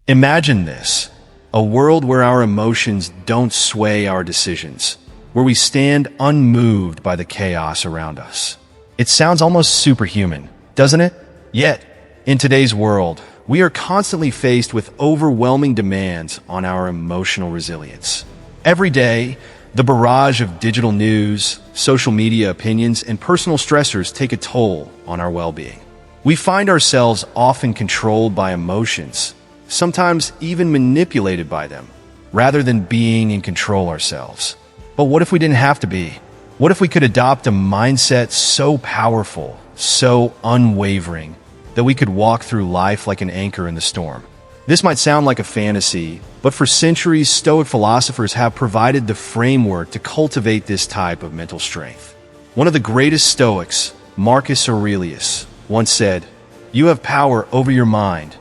Imagine this, a world where our emotions don't sway our decisions, where we stand unmoved by the chaos around us. It sounds almost superhuman, doesn't it? Yet, in today's world, we are constantly faced with overwhelming demands on our emotional resilience. Every day, the barrage of digital news, social media opinions, and personal stressors take a toll on our well-being. We find ourselves often controlled by emotions, sometimes even manipulated by them, rather than being in control ourselves. But what if we didn't have to be? What if we could adopt a mindset so powerful, so unwavering, that we could walk through life like an anchor in the storm? This might sound like a fantasy, but for centuries, Stoic philosophers have provided the framework to cultivate this type of mental strength. One of the greatest Stoics, Marcus Aurelius, once said, "You have power over your mind,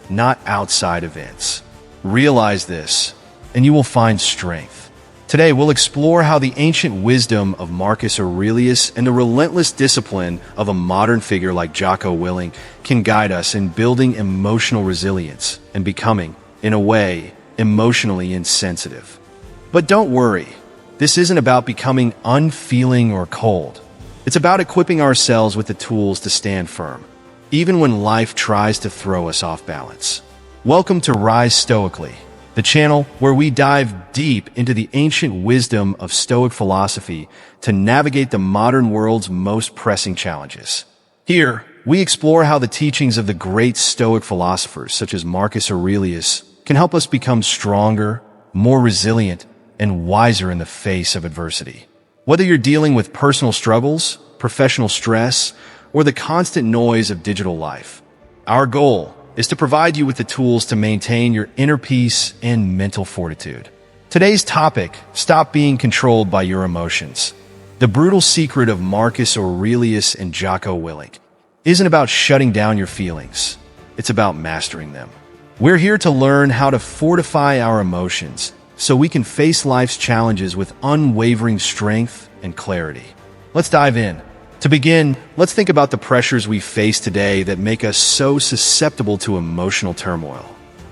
not outside events. Realize this, and you will find strength." Today, we'll explore how the ancient wisdom of Marcus Aurelius and the relentless discipline of a modern figure like Jocko Willink can guide us in building emotional resilience and becoming, in a way, emotionally insensitive. But don't worry, this isn't about becoming unfeeling or cold. It's about equipping ourselves with the tools to stand firm, even when life tries to throw us off balance. Welcome to Rise Stoically, the channel where we dive deep into the ancient wisdom of Stoic philosophy to navigate the modern world's most pressing challenges. Here, we explore how the teachings of the great Stoic philosophers, such as Marcus Aurelius, can help us become stronger, more resilient, and wiser in the face of adversity. Whether you're dealing with personal struggles, professional stress, or the constant noise of digital life, our goal is to provide you with the tools to maintain your inner peace and mental fortitude. Today's topic, stop being controlled by your emotions. The brutal secret of Marcus Aurelius and Jocko Willink isn't about shutting down your feelings. It's about mastering them. We're here to learn how to fortify our emotions so we can face life's challenges with unwavering strength and clarity. Let's dive in. To begin, let's think about the pressures we face today that make us so susceptible to emotional turmoil.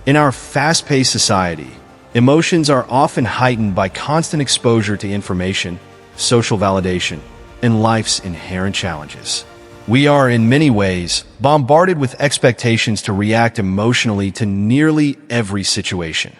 In our fast-paced society, emotions are often heightened by constant exposure to information, social validation, and life's inherent challenges. We are, in many ways, bombarded with expectations to react emotionally to nearly every situation.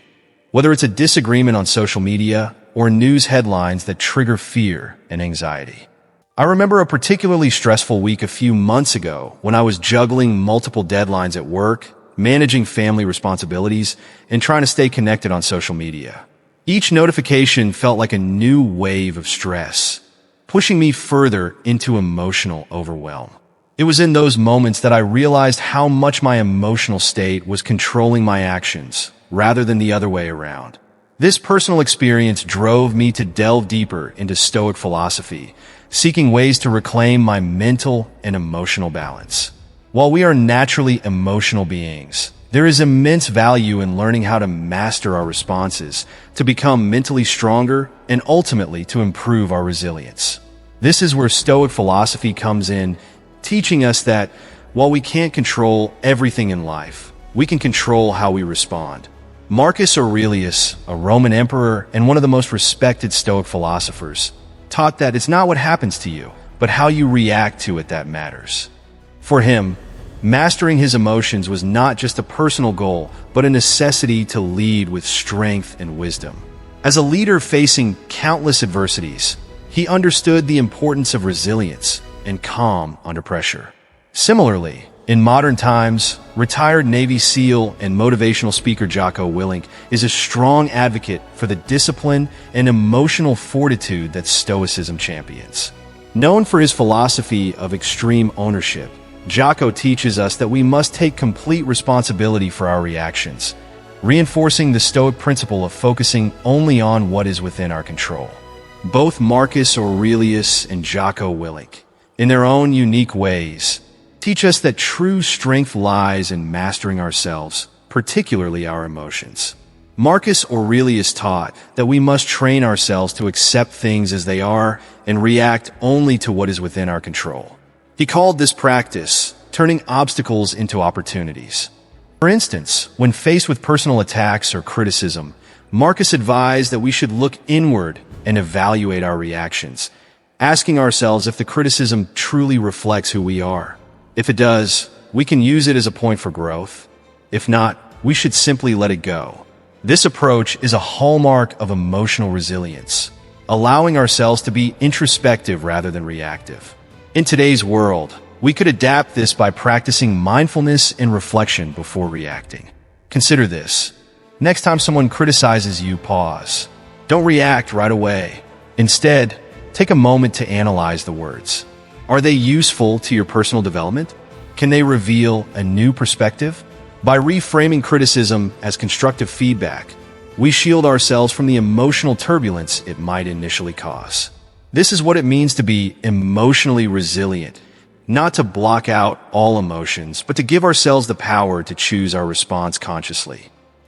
Whether it's a disagreement on social media or news headlines that trigger fear and anxiety. I remember a particularly stressful week a few months ago when I was juggling multiple deadlines at work, managing family responsibilities, and trying to stay connected on social media. Each notification felt like a new wave of stress, pushing me further into emotional overwhelm. It was in those moments that I realized how much my emotional state was controlling my actions, rather than the other way around. This personal experience drove me to delve deeper into Stoic philosophy, seeking ways to reclaim my mental and emotional balance. While we are naturally emotional beings, there is immense value in learning how to master our responses, to become mentally stronger, and ultimately to improve our resilience. This is where Stoic philosophy comes in, teaching us that while we can't control everything in life, we can control how we respond. Marcus Aurelius, a Roman emperor and one of the most respected Stoic philosophers, taught that it's not what happens to you, but how you react to it that matters. For him, mastering his emotions was not just a personal goal, but a necessity to lead with strength and wisdom. As a leader facing countless adversities, he understood the importance of resilience and calm under pressure. Similarly, in modern times, retired Navy SEAL and motivational speaker Jocko Willink is a strong advocate for the discipline and emotional fortitude that Stoicism champions. Known for his philosophy of extreme ownership, Jocko teaches us that we must take complete responsibility for our reactions, reinforcing the Stoic principle of focusing only on what is within our control. Both Marcus Aurelius and Jocko Willink, in their own unique ways, teach us that true strength lies in mastering ourselves, particularly our emotions. Marcus Aurelius taught that we must train ourselves to accept things as they are and react only to what is within our control. He called this practice turning obstacles into opportunities. For instance, when faced with personal attacks or criticism, Marcus advised that we should look inward and evaluate our reactions, asking ourselves if the criticism truly reflects who we are. If it does, we can use it as a point for growth. If not, we should simply let it go. This approach is a hallmark of emotional resilience, allowing ourselves to be introspective rather than reactive. In today's world, we could adapt this by practicing mindfulness and reflection before reacting. Consider this. Next time someone criticizes you, pause. Don't react right away. Instead, take a moment to analyze the words. Are they useful to your personal development? Can they reveal a new perspective? By reframing criticism as constructive feedback, we shield ourselves from the emotional turbulence it might initially cause. This is what it means to be emotionally resilient, not to block out all emotions, but to give ourselves the power to choose our response consciously.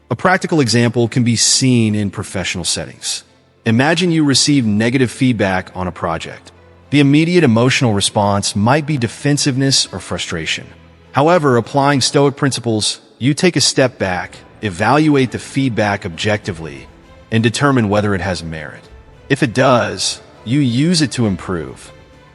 A practical example can be seen in professional settings. Imagine you receive negative feedback on a project. The immediate emotional response might be defensiveness or frustration. However, applying Stoic principles, you take a step back, evaluate the feedback objectively, and determine whether it has merit. If it does, you use it to improve.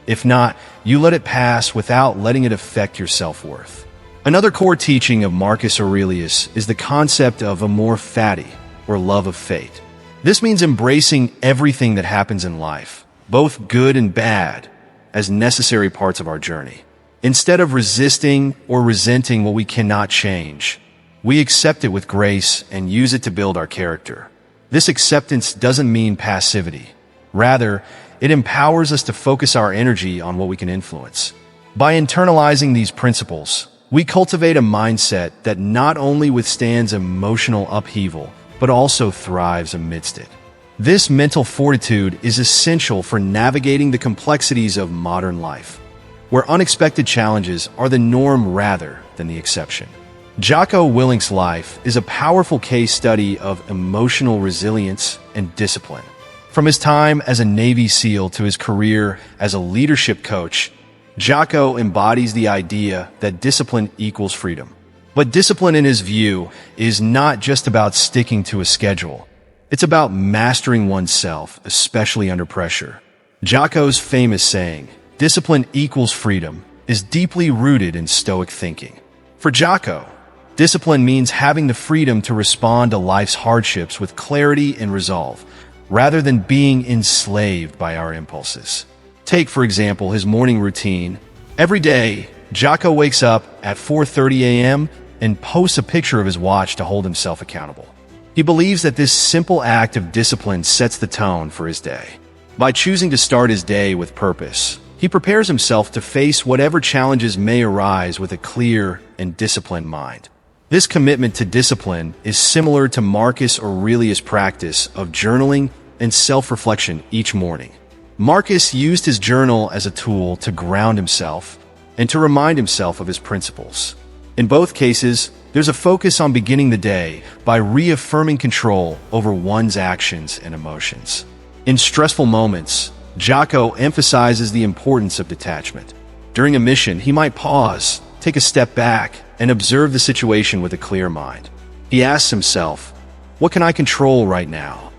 If not, you let it pass without letting it affect your self-worth. Another core teaching of Marcus Aurelius is the concept of amor fati, or love of fate. This means embracing everything that happens in life, both good and bad, as necessary parts of our journey. Instead of resisting or resenting what we cannot change, we accept it with grace and use it to build our character. This acceptance doesn't mean passivity. Rather, it empowers us to focus our energy on what we can influence. By internalizing these principles, we cultivate a mindset that not only withstands emotional upheaval, but also thrives amidst it. This mental fortitude is essential for navigating the complexities of modern life, where unexpected challenges are the norm rather than the exception. Jocko Willink's life is a powerful case study of emotional resilience and discipline. From his time as a Navy SEAL to his career as a leadership coach, Jocko embodies the idea that discipline equals freedom. But discipline, in his view, is not just about sticking to a schedule. It's about mastering oneself, especially under pressure. Jocko's famous saying, "Discipline equals freedom," is deeply rooted in Stoic thinking. For Jocko, discipline means having the freedom to respond to life's hardships with clarity and resolve, rather than being enslaved by our impulses. Take, for example, his morning routine. Every day, Jocko wakes up at 4:30 a.m. and posts a picture of his watch to hold himself accountable. He believes that this simple act of discipline sets the tone for his day. By choosing to start his day with purpose, he prepares himself to face whatever challenges may arise with a clear and disciplined mind. This commitment to discipline is similar to Marcus Aurelius' practice of journaling and self-reflection each morning. Marcus used his journal as a tool to ground himself and to remind himself of his principles. In both cases, there's a focus on beginning the day by reaffirming control over one's actions and emotions. In stressful moments, Jocko emphasizes the importance of detachment. During a mission, he might pause, take a step back, and observe the situation with a clear mind. He asks himself, "What can I control right now?"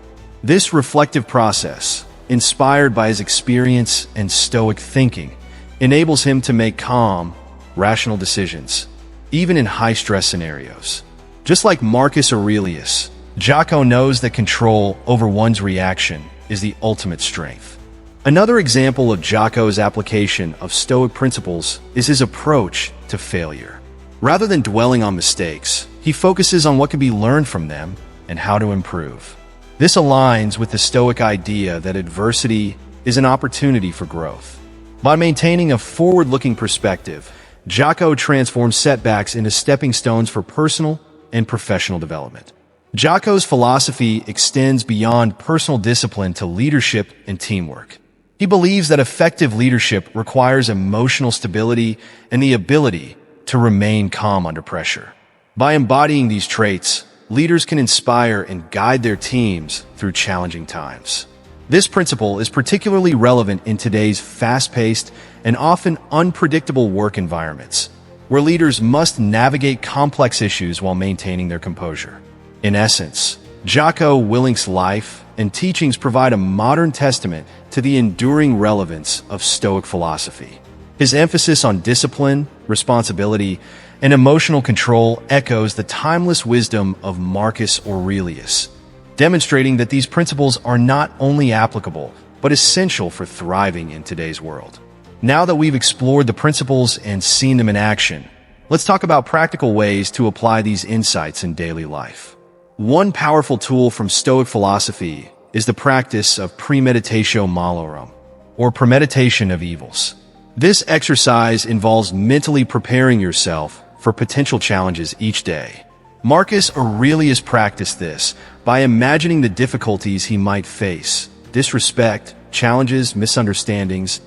This reflective process, inspired by his experience and Stoic thinking, enables him to make calm, rational decisions, even in high-stress scenarios. Just like Marcus Aurelius, Jocko knows that control over one's reaction is the ultimate strength. Another example of Jocko's application of Stoic principles is his approach to failure. Rather than dwelling on mistakes, he focuses on what can be learned from them and how to improve. This aligns with the Stoic idea that adversity is an opportunity for growth. By maintaining a forward-looking perspective, Jocko transforms setbacks into stepping stones for personal and professional development. Jocko's philosophy extends beyond personal discipline to leadership and teamwork. He believes that effective leadership requires emotional stability and the ability to remain calm under pressure. By embodying these traits, leaders can inspire and guide their teams through challenging times. This principle is particularly relevant in today's fast-paced and often unpredictable work environments, where leaders must navigate complex issues while maintaining their composure. In essence, Jocko Willink's life and teachings provide a modern testament to the enduring relevance of Stoic philosophy. His emphasis on discipline, responsibility, and emotional control echoes the timeless wisdom of Marcus Aurelius, demonstrating that these principles are not only applicable, but essential for thriving in today's world. Now that we've explored the principles and seen them in action, let's talk about practical ways to apply these insights in daily life. One powerful tool from Stoic philosophy is the practice of premeditatio malorum, or premeditation of evils. This exercise involves mentally preparing yourself for potential challenges each day. Marcus Aurelius practiced this by imagining the difficulties he might face, disrespect, challenges, misunderstandings,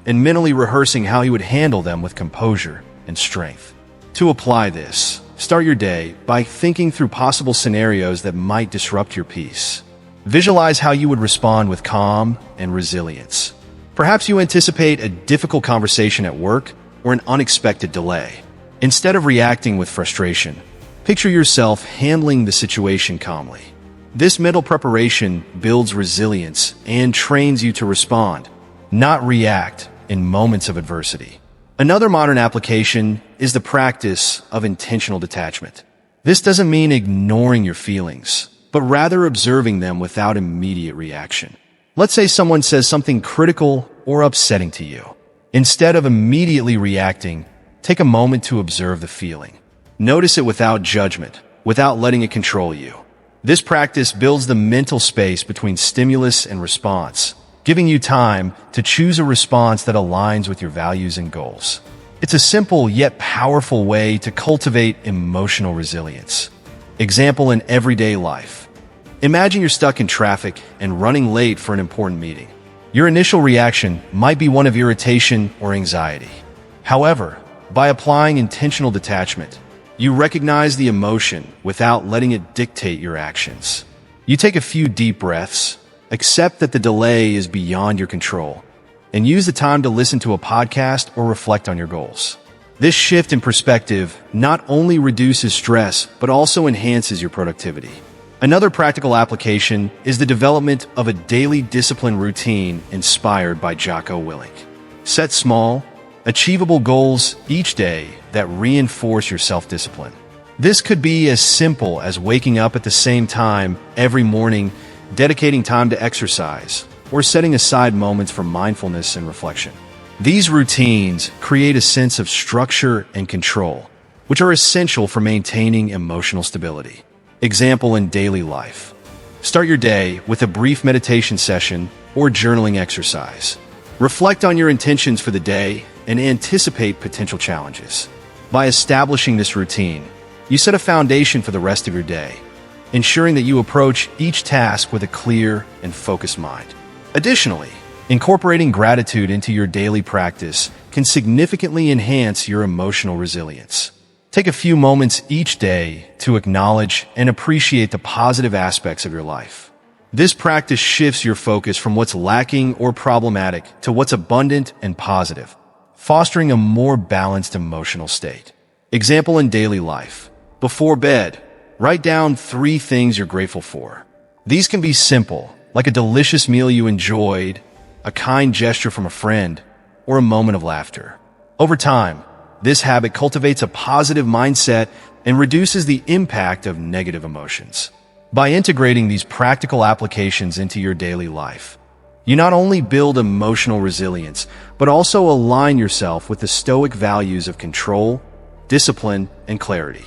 and mentally rehearsing how he would handle them with composure and strength. To apply this, start your day by thinking through possible scenarios that might disrupt your peace. Visualize how you would respond with calm and resilience. Perhaps you anticipate a difficult conversation at work or an unexpected delay. Instead of reacting with frustration, picture yourself handling the situation calmly. This mental preparation builds resilience and trains you to respond, not react, in moments of adversity. Another modern application is the practice of intentional detachment. This doesn't mean ignoring your feelings, but rather observing them without immediate reaction. Let's say someone says something critical or upsetting to you. Instead of immediately reacting, take a moment to observe the feeling. Notice it without judgment, without letting it control you. This practice builds the mental space between stimulus and response, giving you time to choose a response that aligns with your values and goals. It's a simple yet powerful way to cultivate emotional resilience. Example in everyday life. Imagine you're stuck in traffic and running late for an important meeting. Your initial reaction might be one of irritation or anxiety. However, by applying intentional detachment, you recognize the emotion without letting it dictate your actions. You take a few deep breaths, accept that the delay is beyond your control, and use the time to listen to a podcast or reflect on your goals. This shift in perspective not only reduces stress, but also enhances your productivity. Another practical application is the development of a daily discipline routine inspired by Jocko Willink. Set small, achievable goals each day that reinforce your self-discipline. This could be as simple as waking up at the same time every morning, dedicating time to exercise, or setting aside moments for mindfulness and reflection. These routines create a sense of structure and control, which are essential for maintaining emotional stability. Example in daily life. Start your day with a brief meditation session or journaling exercise. Reflect on your intentions for the day and anticipate potential challenges. By establishing this routine, you set a foundation for the rest of your day, ensuring that you approach each task with a clear and focused mind. Additionally, incorporating gratitude into your daily practice can significantly enhance your emotional resilience. Take a few moments each day to acknowledge and appreciate the positive aspects of your life. This practice shifts your focus from what's lacking or problematic to what's abundant and positive, fostering a more balanced emotional state. Example in daily life. Before bed, write down 3 things you're grateful for. These can be simple, like a delicious meal you enjoyed, a kind gesture from a friend, or a moment of laughter. Over time, this habit cultivates a positive mindset and reduces the impact of negative emotions. By integrating these practical applications into your daily life, you not only build emotional resilience, but also align yourself with the Stoic values of control, discipline, and clarity.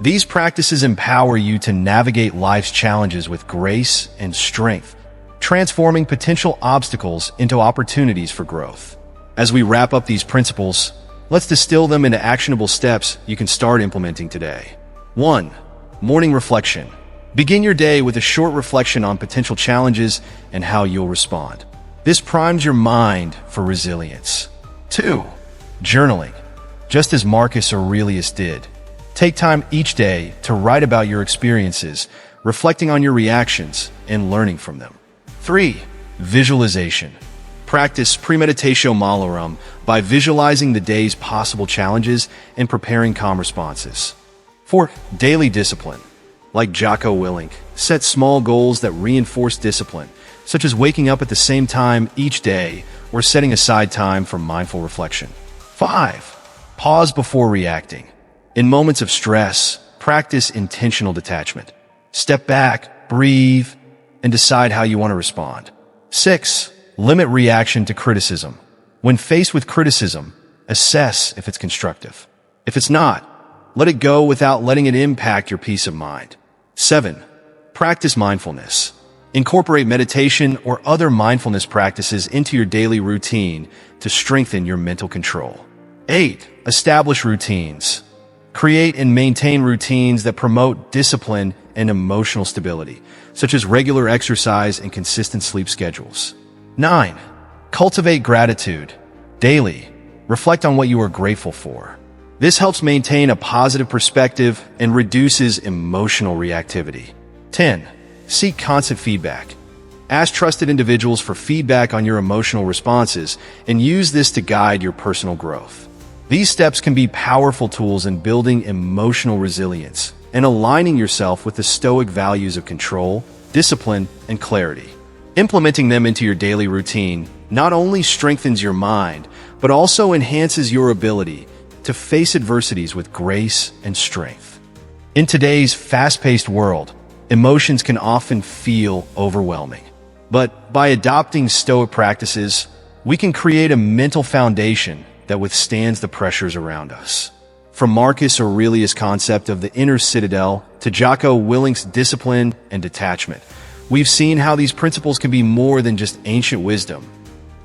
These practices empower you to navigate life's challenges with grace and strength, transforming potential obstacles into opportunities for growth. As we wrap up these principles, let's distill them into actionable steps you can start implementing today. 1. Morning reflection. Begin your day with a short reflection on potential challenges and how you'll respond. This primes your mind for resilience. 2. Journaling. Just as Marcus Aurelius did, take time each day to write about your experiences, reflecting on your reactions and learning from them. 3. Visualization. Practice premeditatio malorum by visualizing the day's possible challenges and preparing calm responses. 4. Daily discipline. Like Jocko Willink, set small goals that reinforce discipline, such as waking up at the same time each day or setting aside time for mindful reflection. 5. Pause before reacting. In moments of stress, practice intentional detachment. Step back, breathe, and decide how you want to respond. 6. Limit reaction to criticism. When faced with criticism, assess if it's constructive. If it's not, let it go without letting it impact your peace of mind. 7. Practice mindfulness. Incorporate meditation or other mindfulness practices into your daily routine to strengthen your mental control. 8. Establish routines. Create and maintain routines that promote discipline and emotional stability, such as regular exercise and consistent sleep schedules. 9. Cultivate gratitude. Daily, reflect on what you are grateful for. This helps maintain a positive perspective and reduces emotional reactivity. 10. Seek constant feedback. Ask trusted individuals for feedback on your emotional responses and use this to guide your personal growth. These steps can be powerful tools in building emotional resilience and aligning yourself with the Stoic values of control, discipline, and clarity. Implementing them into your daily routine not only strengthens your mind, but also enhances your ability to face adversities with grace and strength. In today's fast-paced world, emotions can often feel overwhelming. But by adopting Stoic practices, we can create a mental foundation that withstands the pressures around us. From Marcus Aurelius' concept of the inner citadel to Jocko Willink's discipline and detachment, we've seen how these principles can be more than just ancient wisdom.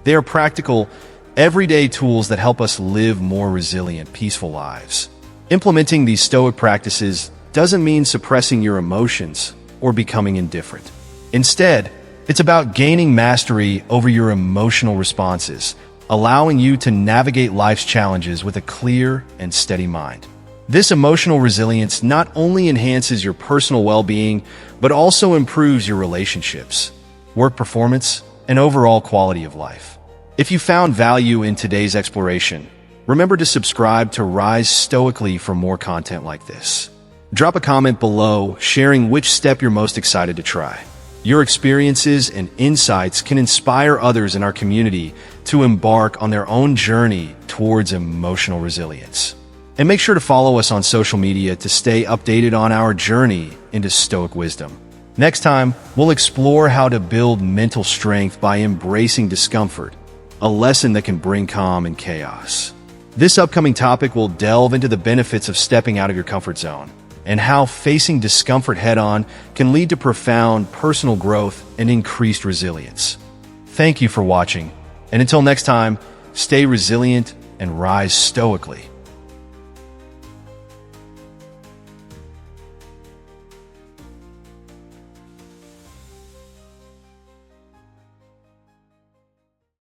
They are practical, everyday tools that help us live more resilient, peaceful lives. Implementing these Stoic practices doesn't mean suppressing your emotions or becoming indifferent. Instead, it's about gaining mastery over your emotional responses, allowing you to navigate life's challenges with a clear and steady mind. This emotional resilience not only enhances your personal well-being, but also improves your relationships, work performance, and overall quality of life. If you found value in today's exploration, remember to subscribe to Rise Stoically for more content like this. Drop a comment below sharing which step you're most excited to try. Your experiences and insights can inspire others in our community to embark on their own journey towards emotional resilience. And make sure to follow us on social media to stay updated on our journey into Stoic wisdom. Next time, we'll explore how to build mental strength by embracing discomfort, a lesson that can bring calm in chaos. This upcoming topic will delve into the benefits of stepping out of your comfort zone and how facing discomfort head-on can lead to profound personal growth and increased resilience. Thank you for watching, and until next time, stay resilient and rise stoically.